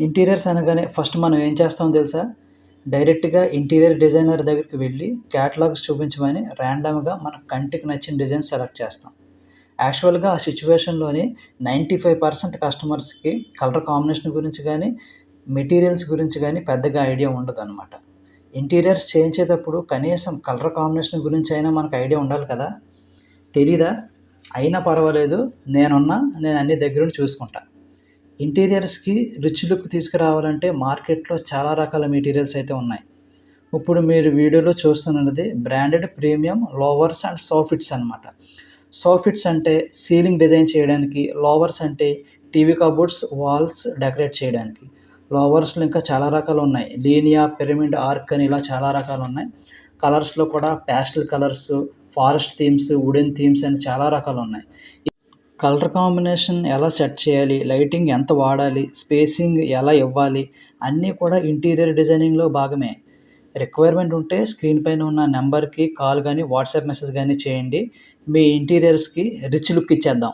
Interiors అనగానే first మనం ఏం చేస్తామో తెలుసా? డైరెక్ట్‌గా ఇంటీరియర్ డిజైనర్ దగ్గరికి వెళ్లి క్యాటలాగ్స్ చూపించమని ర్యాండమ్‌గా మన కంటికి నచ్చిన డిజైన్ సెలెక్ట్ చేస్తాం. యాక్చువల్‌గా ఆ సిట్యుయేషన్‌లోని 95% కస్టమర్స్‌కి కలర్ కాంబినేషన్ గురించి గానీ, మెటీరియల్స్ గురించి గానీ పెద్దగా ఐడియా ఉండదనమాట. ఇంటీరియర్స్ చేయించేటప్పుడు కనీసం కలర్ కాంబినేషన్ గురించి అయినా మనకు ఐడియా ఉండాలి కదా! తెలీదా? అయినా పర్వాలేదు నేను అన్నీ దగ్గరుండి చూసుకుంటా. ఇంటీరియర్స్‌కి రిచ్ లుక్ తీసుకురావాలంటే మార్కెట్‌లో చాలా రకాల మెటీరియల్స్ అయితే ఉన్నాయి. ఇప్పుడు మీరు వీడియోలో చూస్తున్నది బ్రాండెడ్ ప్రీమియం లోవర్స్ అండ్ సోఫిట్స్ అనమాట. సోఫిట్స్ అంటే సీలింగ్ డిజైన్ చేయడానికి, లోవర్స్ అంటే టీవీ కబోర్డ్స్, వాల్స్ డెకరేట్ చేయడానికి. లోవర్స్‌లో ఇంకా చాలా రకాలున్నాయి. లీనియా, పిరమిడ్, ఆర్క్ అని ఇలా చాలా రకాలున్నాయి. కలర్స్‌లో కూడా pastel colours, forest themes, wooden themes అని చాలా రకాలున్నాయి. కలర్ కాంబినేషన్ ఎలా సెట్ చేయాలి, లైటింగ్ ఎంత వాడాలి, స్పేసింగ్ ఎలా ఇవ్వాలి అన్నీ కూడా ఇంటీరియర్ డిజైనింగ్‌లో భాగమే. రిక్వైర్మెంట్ ఉంటే స్క్రీన్ పైన ఉన్న నంబర్‌కి కాల్ గానీ, వాట్సాప్ మెసేజ్ గానీ చేయండి. మీ ఇంటీరియర్స్‌కి రిచ్ లుక్ ఇచ్చేద్దాం.